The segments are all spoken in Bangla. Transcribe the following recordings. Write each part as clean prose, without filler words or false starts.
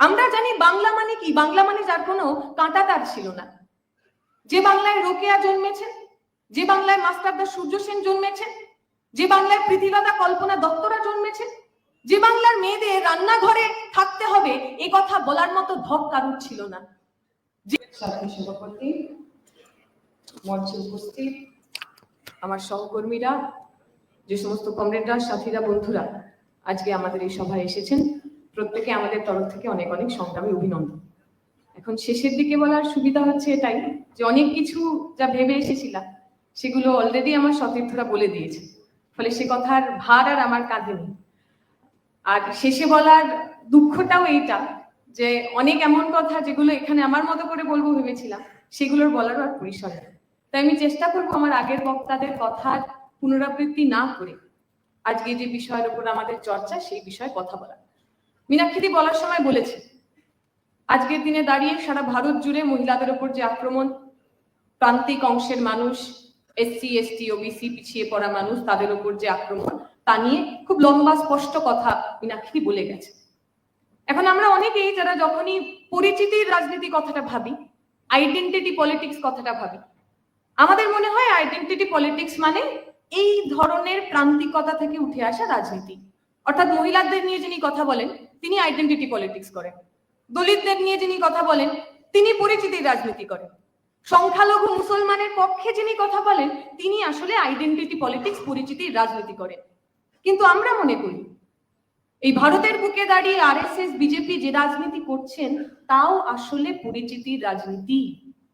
আমরা জানি বাংলা মানে কি, বাংলা মানে যার কোনো কাঁটা তার ছিল না। যে বাংলায় রোকেয়া জন্মেছেন, যে বাংলায় মাস্টারদা সূর্য সেন জন্মেছেন, যে বাংলায় প্রীতিলতা কল্পনা দত্তরা জন্মেছেন, যে বাংলার মেয়েদের রান্নাঘরে থাকতে হবে এ কথা বলার মতো ধক কারুর ছিল না। সভাপতি, মঞ্চে উপস্থিত আমার সহকর্মীরা, যে সমস্ত কমরেডরা, সাথীরা, বন্ধুরা আজকে আমাদের এই সভায় এসেছেন, প্রত্যেকে আমাদের তরফ থেকে অনেক অনেক সংগ্রামী অভিনন্দন। এখন শেষের দিকে বলার সুবিধা হচ্ছে এটাই যে অনেক কিছু যা ভেবে এসেছিলাম সেগুলো অলরেডি আমার সতীর্থরা বলে দিয়েছে, ফলে সে কথার ভার আর আমার কাঁধে নেই। আর শেষে বলার দুঃখটাও এইটা যে অনেক এমন কথা যেগুলো এখানে আমার মতো করে বলবো ভেবেছিলাম সেগুলোর বলারও আর পরিসর নেই। তাই আমি চেষ্টা করবো আমার আগের বক্তাদের কথার পুনরাবৃত্তি না করে আজকে যে বিষয়ের উপর আমাদের চর্চা সেই বিষয়ে কথা বলা। মীনাক্ষী বলার সময় বলেছে আজকের দিনে দাঁড়িয়ে সারা ভারত জুড়ে মহিলাদের উপর যে আক্রমণ, প্রান্তিক অংশের মানুষ, এসসি এসটি ওবিসি পিছিয়ে পড়া মানুষ, তাদের উপর যে আক্রমণ, তা নিয়ে খুব লম্বা স্পষ্ট কথা মীনাক্ষী বলে গেছে। এখন আমরা অনেকেই যারা যখনই পরিচিতির রাজনীতি কথাটা ভাবি, আইডেন্টিটি পলিটিক্স কথাটা ভাবি, আমাদের মনে হয় আইডেন্টিটি পলিটিক্স মানে এই ধরনের প্রান্তিকতা থেকে উঠে আসা রাজনীতি। অর্থাৎ মহিলাদের নিয়ে যিনি কথা বলেন তিনি আইডেন্টিটি পলিটিক্স করেন, দলিতদের নিয়ে যিনি কথা বলেন তিনি পরিচিতির রাজনীতি করেন, সংখ্যালঘু মুসলমানের পক্ষে যিনি কথা বলেন তিনি আসলে আইডেন্টিটি পলিটিক্স, পরিচিতির রাজনীতি করেন। কিন্তু আমরা মনে করি এই ভারতের বুকে দাঁড়িয়ে আরএসএস বিজেপি যে রাজনীতি করছেন তাও আসলে পরিচিতির রাজনীতি,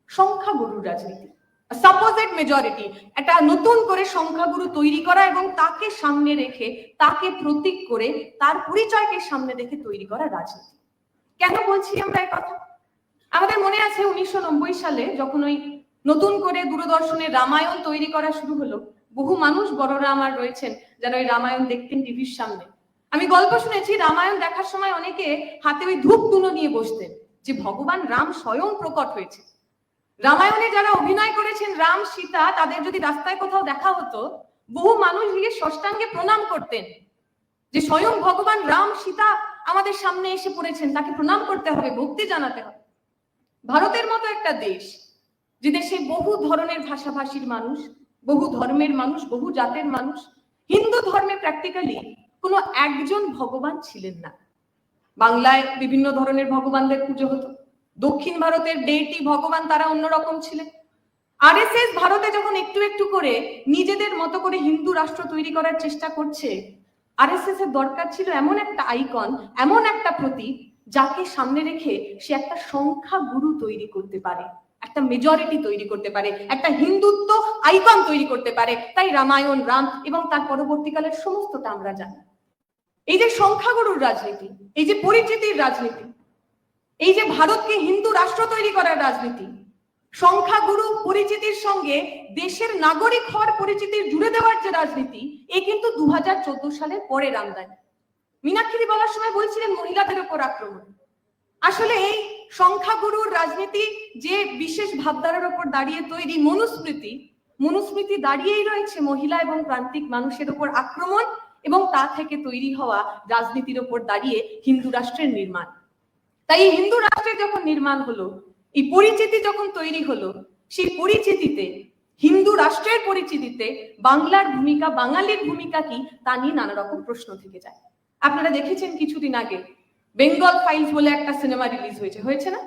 সংখ্যাগুরুর রাজনীতি, সাপোজেড মেজরিটি, একটা নতুন করে সংখ্যাগুরু তৈরি করা এবং তাকে সামনে রেখে, তাকে প্রতীক করে, তার পরিচয়কে সামনে রেখে তৈরি করা রাজনীতি। কেন বলছি আমরা এই কথা? আমাদের মনে আছে 1990 সালে যখন ওই নতুন করে দূরদর্শনের রামায়ণ তৈরি করা শুরু হলো, বহু মানুষ, বড়রা আমার রয়েছেন যারা ওই রামায়ণ দেখতেন টিভির সামনে। আমি গল্প শুনেছি রামায়ণ দেখার সময় অনেকে হাতে ওই ধূপ ধুনো নিয়ে বসতেন যে ভগবান রাম স্বয়ং প্রকট হয়েছে। রামায়ণে যারা অভিনয় করেছেন রাম সীতা, তাদের যদি রাস্তায় কোথাও দেখা হতো বহু মানুষ গিয়ে ষষ্ঠাঙ্গে প্রণাম করতেন যে স্বয়ং ভগবান রাম সীতা আমাদের সামনে এসে পড়েছেন, তাকে প্রণাম করতে হবে, ভক্তি জানাতে হবে। ভারতের মতো একটা দেশ, যে দেশে বহু ধরনের ভাষাভাষীর মানুষ, বহু ধর্মের মানুষ, বহু জাতের মানুষ, হিন্দু ধর্মে প্র্যাকটিক্যালি কোনো একজন ভগবান ছিলেন না। বাংলায় বিভিন্ন ধরনের ভগবানদের পুজো হতো, দক্ষিণ ভারতের ডেইটি ভগবান তারা অন্যরকম ছিলেন। আরএসএস ভারতে যখন একটু একটু করে নিজেদের মতো করে হিন্দু রাষ্ট্র তৈরি করার চেষ্টা করছে, আরএসএস এর দরকার ছিল এমন একটা আইকন, এমন একটা প্রতীক যাকে সামনে রেখে সে একটা সংখ্যা গুরু তৈরি করতে পারে, একটা মেজরিটি তৈরি করতে পারে, একটা হিন্দুত্ব আইকন তৈরি করতে পারে। তাই রামায়ণ, রাম এবং তার পরবর্তীকালের সমস্তটা আমরা জানি। এই যে সংখ্যাগুরুর রাজনীতি, এই যে পরিচিতির রাজনীতি, এই যে ভারতকে হিন্দু রাষ্ট্র তৈরি করার রাজনীতি, সংখ্যাগুরু পরিচিতির সঙ্গে দেশের নাগরিক হওয়ার পরিচিতির জুড়ে দেওয়ার যে রাজনীতি, এই কিন্তু 2014 সালের পরের আমদানি। মীনাক্ষী বলার সময় বলছিলেন মহিলাদের উপর আক্রমণ। আসলে এই সংখ্যাগুরুর রাজনীতি যে বিশেষ ভাবধারার উপর দাঁড়িয়ে তৈরি মনুস্মৃতি দাঁড়িয়েই রয়েছে মহিলা এবং প্রান্তিক মানুষের উপর আক্রমণ এবং তা থেকে তৈরি হওয়া রাজনীতির উপর দাঁড়িয়ে হিন্দু রাষ্ট্রের নির্মাণ। তাই এই হিন্দু রাষ্ট্রের যখন নির্মাণ হলো, এই পরিচিতি যখন তৈরি হলো, সেই পরিচিতিতে, হিন্দু রাষ্ট্রের পরিচিতিতে বাংলার ভূমিকা, বাঙালির ভূমিকা কি তা নিয়ে নানা রকম প্রশ্ন থেকে যায়। আপনারা দেখেছেন কিছুদিন আগে বেঙ্গল ফাইলস বলে একটা সিনেমা রিলিজ হয়েছে না,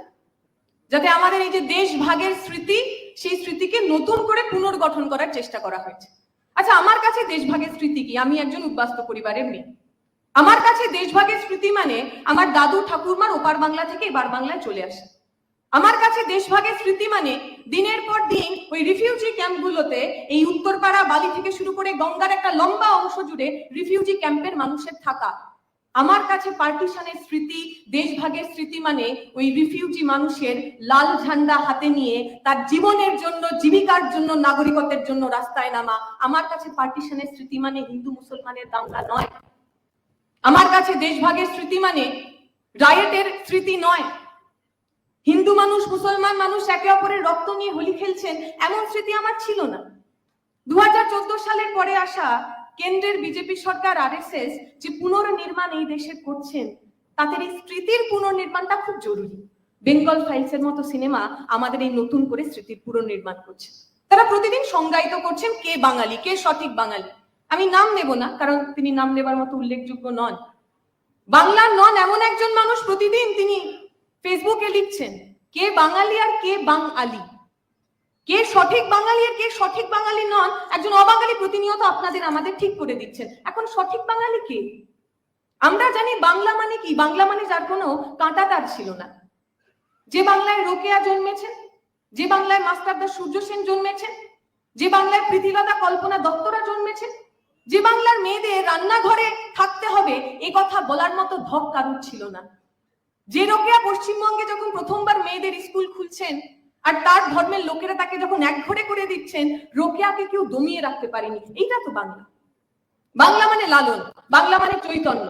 যাতে আমাদের এই যে দেশ ভাগের স্মৃতি, সেই স্মৃতিকে নতুন করে পুনর্গঠন করার চেষ্টা করা হয়েছে। আচ্ছা, আমার কাছে দেশভাগের স্মৃতি কি? আমি একজন উদ্বাস্তু পরিবারের মেয়ে। আমার কাছে দেশভাগের স্মৃতি মানে আমার দাদু ঠাকুরমার ওপার বাংলা থেকে এবার বাংলায় চলে আসে। আমার কাছে দেশভাগের স্মৃতি মানে দিনের পর দিন ওই রিফিউজি ক্যাম্পগুলোতে, এই উত্তরপাড়া বালি থেকে শুরু করে গঙ্গার একটা লম্বা অংশ জুড়ে রিফিউজি ক্যাম্পের মানুষের থাকা। আমার কাছে পার্টিশনের স্মৃতি, দেশভাগের স্মৃতি মানে ওই রিফিউজি মানুষের লাল ঝান্ডা হাতে নিয়ে তার জীবনের জন্য, জীবিকার জন্য, নাগরিকত্বের জন্য রাস্তায় নামা। আমার কাছে পার্টিশনের স্মৃতি মানে হিন্দু মুসলমানের দাঙ্গা নয়। আমার কাছে দেশভাগের স্মৃতি মানে রায়েটের স্মৃতি নয়। হিন্দু মানুষ, মুসলমান মানুষ একে অপরের রক্ত নিয়ে হোলি খেলছেন, এমন স্মৃতি আমার ছিল না। 2014 সালের পরে আসা কেন্দ্রের বিজেপি সরকার, আরএসএস যে পুনর্নির্মাণ এই দেশে করছেন, তাদের এই স্মৃতির পুনর্নির্মাণটা খুব জরুরি। বেঙ্গল ফাইলসের মতো সিনেমা আমাদের এই নতুন করে স্মৃতির পুনর্নির্মাণ করছে। তারা প্রতিদিন সংজ্ঞায়িত করছেন কে বাঙালি, কে সঠিক বাঙালি। আমি নাম নেব না, কারণ তিনি নাম নেবার মতো উল্লেখযোগ্য নন। বাংলার নন এমন একজন মানুষ প্রতিদিন তিনি ফেসবুকে লিখছেন কে বাঙালি আর কে বাঙালি, কে সঠিক বাঙালি আর কে সঠিক বাঙালি নন। একজন অবাঙালি প্রতিনিয়ত আপনাদের আমাদের ঠিক করে দিচ্ছেন। এখন সঠিক বাঙালি কে? আমরা জানি বাংলা মানে কি। বাংলা মানে যার কোনো কাঁটা তার ছিল না। যে বাংলায় রোকেয়া জন্মেছেন, যে বাংলায় মাস্টারদা সূর্য সেন জন্মেছেন, যে বাংলায় প্রীতিলতা কল্পনা দত্তরা জন্মেছেন, যে বাংলার মেয়েদের রান্নাঘরে থাকতে হবে এ কথা বলার মতো ধক কারুর ছিল না। যে রোকেয়া পশ্চিমবঙ্গে যখন প্রথমবার মেয়েদের স্কুল খুলছেন আর তার ধর্মের লোকেরা তাকে যখন একঘরে করে দিচ্ছেন, রোকেয়াকে কেউ দমিয়ে রাখতে পারেনি। এইটা তো বাংলা। বাংলা মানে লালন, বাংলা মানে চৈতন্য।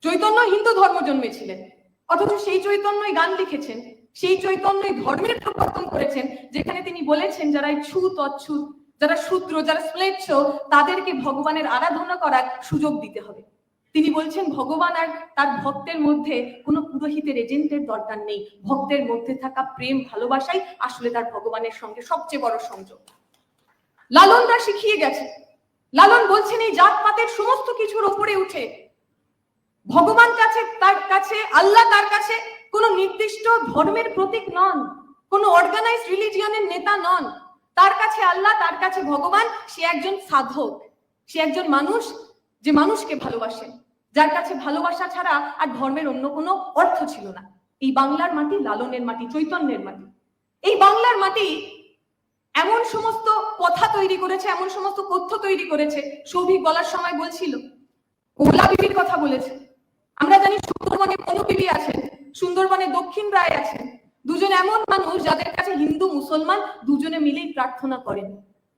চৈতন্য হিন্দু ধর্ম জন্মেছিলেন, অথচ সেই চৈতন্যই গান লিখেছেন, সেই চৈতন্যই ধর্মের প্রবর্তন করেছেন, যেখানে তিনি বলেছেন যারা ছুত অচ্ছুত, যারা শূদ্র, যারা শ্লেচ্ছ, তাদেরকে ভগবানের আরাধনা করার সুযোগ দিতে হবে। তিনি বলছেন ভগবান আর তার ভক্তের মধ্যে কোনো পুরোহিতের এজেন্টের দরকার নেই। ভক্তের মধ্যে থাকা প্রেম ভালোবাসাই আসলে তার ভগবানের সঙ্গে সবচেয়ে বড় সংযোগ। লালন তা শিখিয়ে গেছে। লালন বলছেন এই জাতপাতের সমস্ত কিছুর উপরে উঠে ভগবান তার কাছে আল্লাহ তার কাছে কোন নির্দিষ্ট ধর্মের প্রতীক নন, কোন অর্গানাইজড রিলিজিয়নের নেতা নন। তার কাছে আল্লাহ, তার কাছে ভগবান, সে একজন সাধক, সে একজন মানুষ যে মানুষকে ভালোবাসেন, যার কাছে ভালোবাসা ছাড়া আর ধর্মের অন্য কোনো অর্থ ছিল না। এই বাংলার মাটি লালনের মাটি, চৈতন্যের মাটি। এই বাংলার মাটি এমন সমস্ত কথা তৈরি করেছে, এমন সমস্ত তথ্য তৈরি করেছে। সৌভিক বলার সময় বলছিল, ওলা বিবির কথা বলেছে। আমরা জানি সুন্দরবনে কোনো বিবি আছেন, সুন্দরবনে দক্ষিণ রায় আছেন, দুজন এমন মানুষ যাদের কাছে হিন্দু মুসলমান দুজনে মিলেই প্রার্থনা করেন।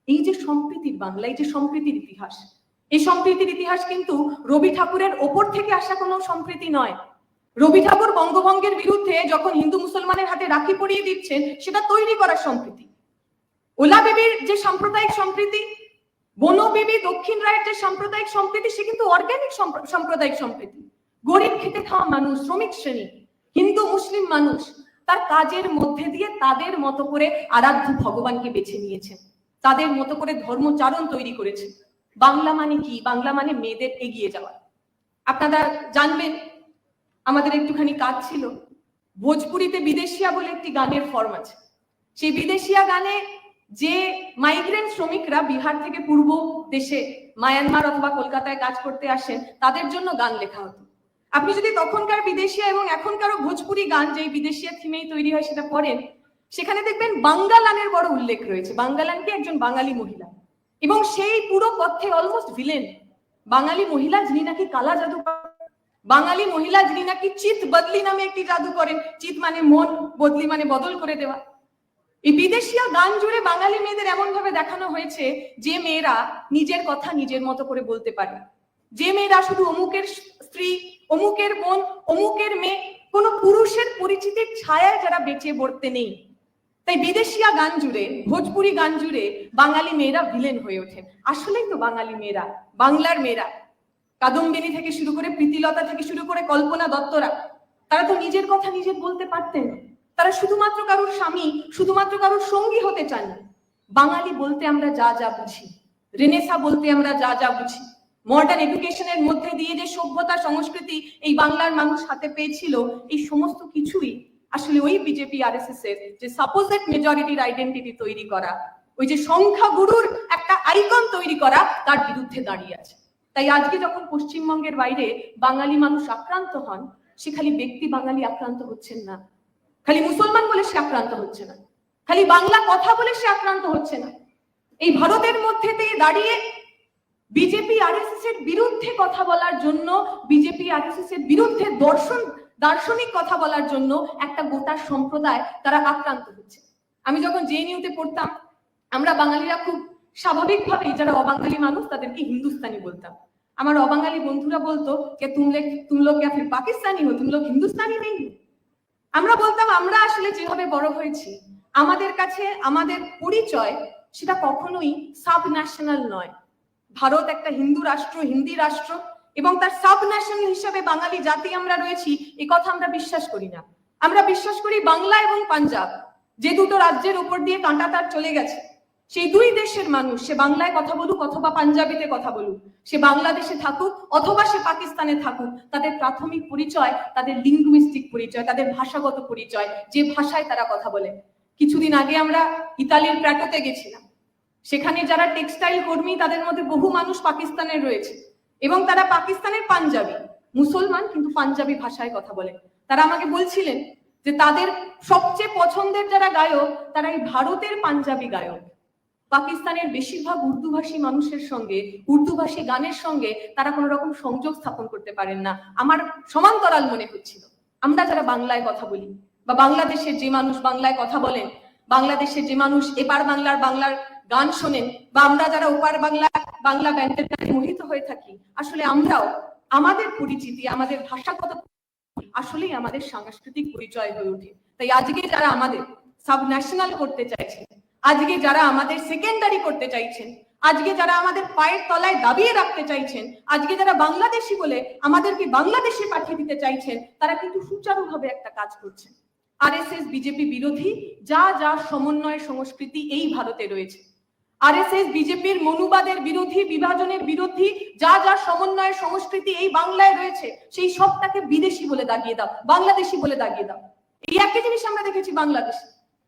এই যে সম্প্রীতির বাংলা, এই যে সম্প্রীতির ইতিহাস, এই সম্প্রীতির ইতিহাস কিন্তু রবি ঠাকুরের ওপর থেকে আসা কোনো সম্প্রীতি নয়। রবি ঠাকুর বঙ্গভঙ্গের বিরুদ্ধে যখন হিন্দু মুসলমানের হাতে রাখি পরিয়ে দিচ্ছেন, সেটা তৈরি করার সম্প্রীতি। ওলা বিবির যে সাম্প্রদায়িক সম্প্রীতি, বনো বিবি দক্ষিণ রায়ের যে সাম্প্রদায়িক সম্প্রীতি, সে কিন্তু অর্গানিক সাম্প্রদায়িক সম্প্রীতি। গরিব খেটে খাওয়া মানুষ, শ্রমিক শ্রেণী, হিন্দু মুসলিম মানুষ তার কাজের মধ্যে দিয়ে তাদের মতো করে আরাধ্য ভগবানকে বেছে নিয়েছেন, তাদের মতো করে ধর্মচারণ তৈরি করেছে। বাংলা মানে কি? বাংলা মানে মেয়েদের এগিয়ে যাওয়া। আপনারা জানবেন, আমাদের একটুখানি কাজ ছিল, ভোজপুরিতে বিদেশিয়া বলে একটি গানের ফর্ম আছে। সেই বিদেশিয়া গানে যে মাইগ্রেন্ট শ্রমিকরা বিহার থেকে পূর্ব দেশে মায়ানমার অথবা কলকাতায় কাজ করতে আসেন, তাদের জন্য গান লেখা হতো। আপনি যদি তখনকার বিদেশিয়া এবং এখনকারও ভোজপুরি গান, যেই বিদেশিয়া থিমেই তৈরি হয়, সেটা পড়েন, সেখানে দেখবেন বাঙ্গালানের বড় উল্লেখ রয়েছে। বাঙ্গালানকে একজন বাঙালি মহিলা, এবং সেই পুরো পথে অলমোস্ট ভিলেন বাঙালি মহিলা, যিনি নাকি কালা জাদু, বাঙালি মহিলা যিনি নাকি চিত বদলি নামে একটি জাদু করেন। চিত মানে মন, বদলি মানে বদল করে দেওয়া। এই বিদেশিয়া গান জুড়ে বাঙালি মেয়েদের এমন ভাবে দেখানো হয়েছে যে মেয়েরা নিজের কথা নিজের মতো করে বলতে পারে, যে মেয়েরা শুধু অমুকের স্ত্রী, অমুকের বোন, অমুকের মেয়ে, কোন পুরুষের পরিচিতির ছায়ায় যারা বেঁচে পড়তে নেই। তাই বিদেশিয়া গান জুড়ে, ভোজপুরি গান জুড়ে বাঙালি মেয়েরা ভিলেন হয়ে ওঠেন। আসলেই তো বাঙালি মেয়েরা, বাংলার মেয়েরা, কাদম্বিনী থেকে শুরু করে প্রীতিলতা থেকে শুরু করে কল্পনা দত্তরা, তারা তো নিজের কথা নিজে বলতে পারতেন। তারা শুধুমাত্র কারোর স্বামী, শুধুমাত্র কারোর সঙ্গী হতে চান। বাঙালি বলতে আমরা যা যা বুঝি, রেনেসা বলতে আমরা যা যা বুঝি, মডার্ন এডুকেশনের মধ্যে দিয়ে যে সভ্যতা সংস্কৃতি এই বাংলার মানুষ হাতে পেয়েছিল, এই সমস্ত কিছুই আসলে ওই বিজেপি আরএসএস এর যে সাপোজেড মেজরিটির আইডেন্টিটি তৈরি করা, ওই যে সংখ্যাগুরুর একটা আইকন তৈরি করা, তার বিরুদ্ধে দাঁড়িয়ে আছে। তাই আজকে যখন পশ্চিমবঙ্গের বাইরে বাঙালি মানুষ আক্রান্ত হন, সে খালি ব্যক্তি বাঙালি আক্রান্ত হচ্ছেন না, খালি মুসলমান বলে সে আক্রান্ত হচ্ছে না, খালি বাংলা কথা বলে সে আক্রান্ত হচ্ছে না। এই ভারতের মধ্যে দিয়ে দাঁড়িয়ে বিজেপি আরএসএস এর বিরুদ্ধে কথা বলার জন্য, বিজেপি আরএসএস এর বিরুদ্ধে দার্শনিক কথা বলার জন্য একটা গোটা সম্প্রদায় তারা আক্রান্ত হচ্ছে। আমি যখন জেএনইউতে পড়তাম, আমরা বাঙালিরা খুব স্বাভাবিকভাবেই যারা অবাঙালি মানুষ তাদেরকে হিন্দুস্তানি বলতাম। আমার অবাঙালি বন্ধুরা বলতো কে তুম লোগ क्या फिर पाकिस्तानी हो, तुम लोग हिंदुस्तानी नहीं हो। আমরা বলতাম আমরা আসলে যেভাবে বড় হয়েছি, আমাদের কাছে আমাদের পরিচয় সেটা কখনোই সাব ন্যাশনাল নয়। ভারত একটা হিন্দু রাষ্ট্র, হিন্দি রাষ্ট্র, এবং তার সাব ন্যাশনাল হিসাবে বাঙালি জাতি আমরা রয়েছি, এ কথা আমরা বিশ্বাস করি না। আমরা বিশ্বাস করি বাংলা এবং পাঞ্জাব, যে দুটো রাজ্যের উপর দিয়ে কাঁটা তার চলে গেছে, সেই দুই দেশের মানুষ, সে বাংলায় কথা বলুক অথবা পাঞ্জাবিতে কথা বলুক, সে বাংলাদেশে থাকুক অথবা সে পাকিস্তানে থাকুক, তাদের প্রাথমিক পরিচয়, তাদের লিঙ্গুইস্টিক পরিচয়, তাদের ভাষাগত পরিচয়, যে ভাষায় তারা কথা বলে। কিছুদিন আগে আমরা ইতালির প্র্যাটোতে গেছিলাম, সেখানে যারা টেক্সটাইল কর্মী তাদের মধ্যে বহু মানুষ পাকিস্তানের রয়েছে এবং তারা পাকিস্তানের পাঞ্জাবি, মুসলমান কিন্তু পাঞ্জাবি ভাষায় কথা বলে। তারা আমাকে বলছিলেন যে তাদের সবচেয়ে পছন্দের যারা গায়ক, তারা এই ভারতের পাঞ্জাবি গায়ক। পাকিস্তানের বেশিরভাগ উর্দুভাষী মানুষের সঙ্গে, উর্দুভাষী গানের সঙ্গে তারা কোনো রকম সংযোগ স্থাপন করতে পারেন না। আমার সমান্তরাল মনে হচ্ছিল, আমরা যারা বাংলায় কথা বলি বা বাংলাদেশের যে মানুষ বাংলায় কথা বলেন, বাংলাদেশের যে মানুষ এপার বাংলার গান শোনেন, বা আমরা যারা ওপার বাংলা ব্যান্ডের গানে মোহিত হয়ে থাকি, আসলে আমরাও আমাদের পরিচিতি, আমাদের ভাষাগত আসলেই আমাদের সাংস্কৃতিক পরিচয় হয়ে ওঠে। তাই আজকে যারা আমাদের সাব ন্যাশনাল করতে চাইছেন, আজকে যারা আমাদের সেকেন্ডারি করতে চাইছেন, আজকে যারা আমাদের পায়ের তলায় দাবিয়ে রাখতে চাইছেন, আজকে যারা বাংলাদেশি বলে আমাদেরকে বাংলাদেশে পাঠিয়ে দিতে চাইছেন, তারা কিন্তু সুচারুভাবে একটা কাজ করছেন। আরএসএস বিজেপি বিরোধী যা যা সমন্বয় সংস্কৃতি এই ভারতে রয়েছে, আরএসএস বিজেপির মনুবাদের বিরোধী, বিভাজনের বিরোধী যা যা সমন্বয় সংস্কৃতি এই বাংলায় রয়েছে, সেই সবটাকে বিদেশি বলে দাগিয়ে দাও, বাংলাদেশি বলে দাগিয়ে দাও। এই একই জিনিস আমরা দেখেছি বাংলাদেশে।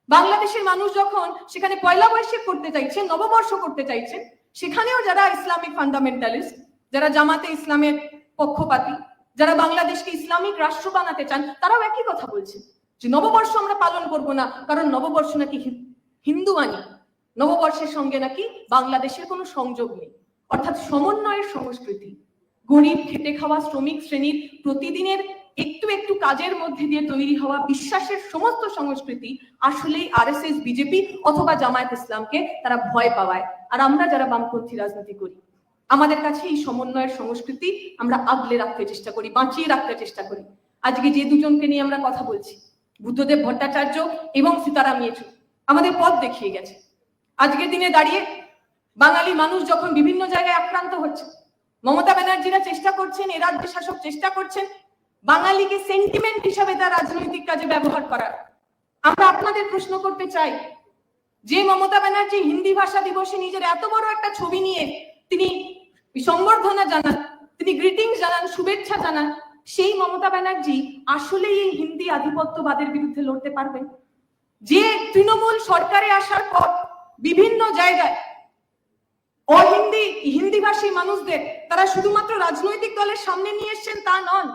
বাংলাদেশের মানুষ যখন সেখানে পয়লা বৈশাখ করতে চাইছেন, নববর্ষ করতে চাইছেন, সেখানেও যারা ইসলামিক ফান্ডামেন্টালিস্ট, যারা জামাতে ইসলামের পক্ষপাতী, যারা বাংলাদেশকে ইসলামিক রাষ্ট্র বানাতে চান, তারাও একই কথা বলছেন যে নববর্ষ আমরা পালন করব না, কারণ নববর্ষ নাকি হিন্দু আনি, নববর্ষের সঙ্গে নাকি বাংলাদেশের কোনো সংযোগ নেই। অর্থাৎ সমন্বয়ের সংস্কৃতি, গরিব খেটে খাওয়া শ্রমিক শ্রেণীর প্রতিদিনের একটু একটু কাজের মধ্যে দিয়ে তৈরি হওয়া বিশ্বাসের সমস্ত সংস্কৃতি আসলেই আরএসএস বিজেপি অথবা জামায়াত ইসলামকে তারা ভয় পাওয়ায়। আর আমরা যারা বামপন্থী রাজনীতি করি, আমাদের কাছে এই সমন্বয়ের সংস্কৃতি আমরা আগলে রাখতে চেষ্টা করি, বাঁচিয়ে রাখতে চেষ্টা করি। আজকে যে দুজনকে নিয়ে আমরা কথা বলছি, বুদ্ধদেব ভট্টাচার্য এবং সীতারাম ইয়েচুরি, আমাদের পথ দেখিয়ে গেছে। আজকের দিনে দাঁড়িয়ে বাঙালি মানুষ যখন বিভিন্ন জায়গায় আক্রান্ত হচ্ছে, মমতা ব্যানার্জিরা চেষ্টা করছেন, এ রাজ্যের শাসক চেষ্টা করছেন বাঙালিকে সেন্টিমেন্ট হিসাবে তার রাজনৈতিক কাজে ব্যবহার করার। আমরা আপনাদের প্রশ্ন করতে চাই, যে মমতা ব্যানার্জি হিন্দি ভাষা দিবসে নিজের এত বড় একটা ছবি নিয়ে তিনি সংবর্ধনা জানান, তিনি গ্রিটিংস জানান, শুভেচ্ছা জানান, সেই মমতা ব্যানার্জি আসলেই এই হিন্দি আধিপত্যবাদের বিরুদ্ধে লড়তে পারবেন? যে তৃণমূল সরকারে আসার পর বিভিন্ন জায়গায় হিন্দিভাষী মানুষদের তারা শুধুমাত্র রাজনৈতিক দলের সামনে নিয়ে এসছেন তা নন,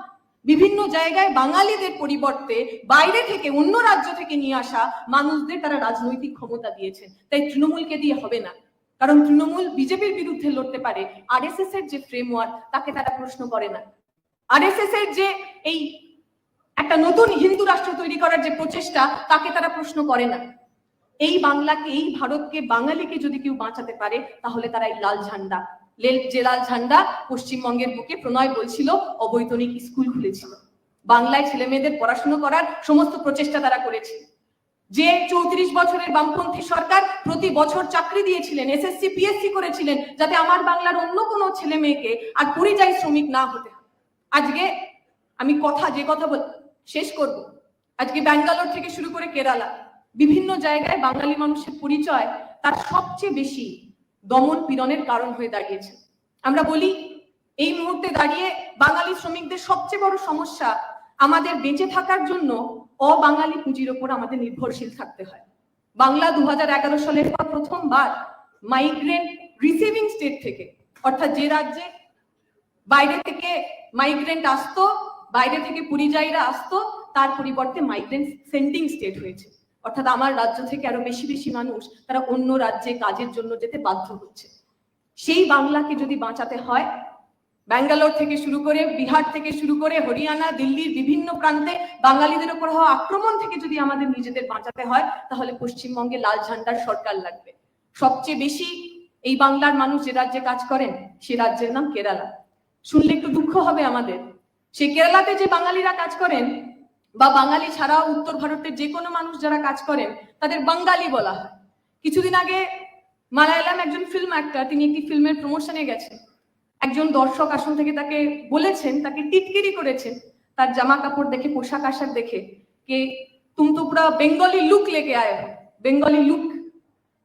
বিভিন্ন জায়গায় বাঙালিদের পরিবর্তে বাইরে থেকে, অন্য রাজ্য থেকে নিয়ে আসা মানুষদের তারা রাজনৈতিক ক্ষমতা দিয়েছেন। তাই তৃণমূলকে দিয়ে হবে না, কারণ তৃণমূল বিজেপির বিরুদ্ধে লড়তে পারে, আরএসএস এর যে ফ্রেমওয়ার্ক তাকে তারা প্রশ্ন করে না। আরএসএস এর যে এই একটা নতুন হিন্দু রাষ্ট্র তৈরি করার যে প্রচেষ্টা, তাকে তারা প্রশ্ন করে না। এই বাংলাকে, এই ভারতকে, বাঙালিকে যদি কেউ বাঁচাতে পারে, তাহলে তারা এই লাল ঝান্ডা, যে লাল ঝান্ডা পশ্চিমবঙ্গের বুকে প্রণয় বলছিল অবৈতনিক স্কুল খুলেছিল, বাংলায় ছেলে মেয়েদের পড়াশোনা করার সমস্ত প্রচেষ্টা তারা করেছে। যে 34 বছরের বামপন্থী সরকার প্রতি বছর চাকরি দিয়েছিলেন, এসএসসি পিএসসি করেছিলেন, যাতে আমার বাংলার অন্য কোনো ছেলে মেয়েকে আর পরিযায়ী শ্রমিক না হতে হয়। আজকে আমি যে কথা শেষ করব, আজকে ব্যাঙ্গালোর থেকে শুরু করে কেরালা, বিভিন্ন জায়গায় বাঙালি মানুষের পরিচয় তার সবচেয়ে বেশি দমন পীড়নের কারণ হয়ে দাঁড়িয়েছে। আমরা বলি এই মুহূর্তে দাঁড়িয়ে বাঙালি শ্রমিকদের সবচেয়ে বড় সমস্যা, আমাদের বেঁচে থাকার জন্য অবাঙালি পুঁজির ওপর আমাদের নির্ভরশীল থাকতে হয়। বাংলা 2011 সালের পর প্রথমবার মাইগ্রেন্ট রিসিভিং স্টেট থেকে, অর্থাৎ যে রাজ্যে বাইরে থেকে মাইগ্রেন্ট আসতো, বাইরে থেকে পরিযায়ীরা আসতো, তার পরিবর্তে মাইগ্রেন্ট সেন্ডিং স্টেট হয়েছে। অর্থাৎ আমার রাজ্য থেকে আরো বেশি বেশি মানুষ তারা অন্য রাজ্যে কাজের জন্য যেতে বাধ্য হচ্ছে। সেই বাংলাকে যদি বাঁচাতে হয়, ব্যাঙ্গালোর থেকে শুরু করে, বিহার থেকে শুরু করে, হরিয়ানা, দিল্লির বিভিন্ন প্রান্তে বাঙালিদের উপর হওয়া আক্রমণ থেকে যদি আমাদের নিজেদের বাঁচাতে হয়, তাহলে পশ্চিমবঙ্গে লাল ঝান্ডার সরকার লাগবে। সবচেয়ে বেশি এই বাংলার মানুষ যে রাজ্যে কাজ করেন, সে রাজ্যের নাম কেরালা। শুনলে একটু দুঃখ হবে আমাদের, সেই কেরালাতে যে বাঙালিরা কাজ করেন, বা বাঙালি ছাড়াও উত্তর ভারতের যে কোনো মানুষ যারা কাজ করেন, তাদের বাঙালি বলা হয়। কিছুদিন আগে মালায়ালাম একজন ফিল্ম অ্যাক্টর, তিনি একটি ফিল্মের প্রমোশনে গেছেন, একজন দর্শক আসন থেকে তাকে বলেছেন, তাকে টিটকিরি করেছেন তার জামা কাপড় দেখে, পোশাক আশাক দেখে, কে তুম তো পুরা বেঙ্গলি লুক লেকে আয়ে হো। বেঙ্গলি লুক,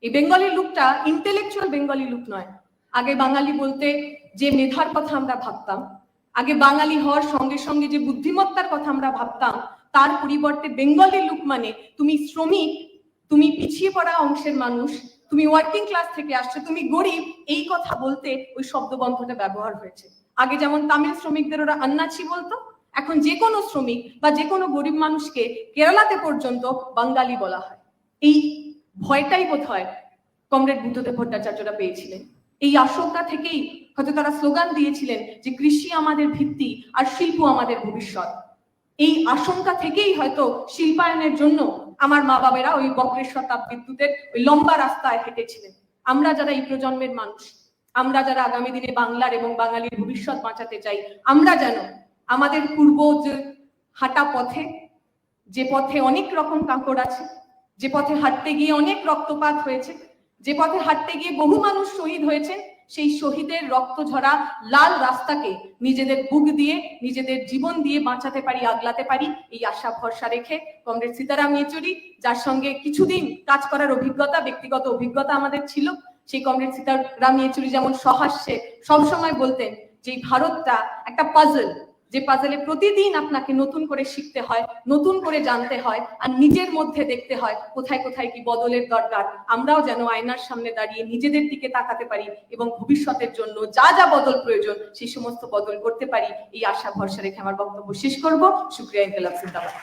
এই বেঙ্গলি লুকটা ইন্টেলেকচুয়াল বেঙ্গলি লুক নয়। আগে বাঙালি বলতে যে মেধার কথা আমরা ভাবতাম, আগে বাঙালি হওয়ার সঙ্গে সঙ্গে যে বুদ্ধিমত্তার কথা আমরা ভাবতাম, তার পরিবর্তে বেঙ্গলি লুক মানে তুমি শ্রমিক, তুমি পিছিয়ে পড়া অংশের মানুষ, তুমি ওয়ার্কিং ক্লাস থেকে আসছো, তুমি গরিব, এই কথা বলতে ওই শব্দবন্ধটা ব্যবহার হয়েছে। আগে যেমন তামিল শ্রমিকদের ওরা আন্নাচি বলতো, এখন যে কোনো শ্রমিক বা যে কোনো গরিব মানুষকে কেরালাতে পর্যন্ত বাঙালি বলা হয়। এই ভয়টাই বোধ হয় কমরেড বুদ্ধদেব ভট্টাচার্যরা পেয়েছিলেন। এই আশঙ্কা থেকেই হয়তো তারা স্লোগান দিয়েছিলেন যে কৃষি আমাদের ভিত্তি আর শিল্প আমাদের ভবিষ্যৎ। এই আশঙ্কা থেকেই হয়তো শিল্পায়নের জন্য আমার মা বাবারা ওই বক্রেশ্বর তাপবিদ্যুতের ওই লম্বা রাস্তায় হেঁটেছিলেন। আমরা যারা এই প্রজন্মের মানুষ, আমরা যারা আগামী দিনে বাংলার এবং বাঙালির ভবিষ্যৎ বাঁচাতে চাই, আমরা যেন আমাদের পূর্ব যে হাঁটা পথে, যে পথে অনেক রকম কাঁকড় আছে, যে পথে হাঁটতে গিয়ে অনেক রক্তপাত হয়েছে, যে পথে হাঁটতে গিয়ে বহু মানুষ শহীদ হয়েছে, সেই শহীদের রক্ত ঝরা লাল রাস্তাকে নিজেদের বুক দিয়ে, নিজেদের জীবন দিয়ে বাঁচাতে পারি, আগলাতে পারি, এই আশা ভরসা রেখে কমরেড সীতারাম ইয়েচুরি, যার সঙ্গে কিছুদিন কাজ করার অভিজ্ঞতা, ব্যক্তিগত অভিজ্ঞতা আমাদের ছিল, সেই কমরেড সীতারাম ইয়েচুরি যেমন সহাস্যে সবসময় বলতেন যে ভারতটা একটা পাজল, যে পাজলে প্রতিদিন আপনাকে নতুন করে শিখতে হয়, নতুন করে জানতে হয়, আর নিজের মধ্যে দেখতে হয় কোথায় কোথায় কি বদলের দরকার। আমরাও যেন আয়নার সামনে দাঁড়িয়ে নিজেদের দিকে তাকাতে পারি এবং ভবিষ্যতের জন্য যা যা বদল প্রয়োজন সেই সমস্ত বদল করতে পারি, এই আশা ভরসা রেখে আমার বক্তব্য শেষ করব। শুকরিয়া, ইনকিলাব জিন্দাবাদ।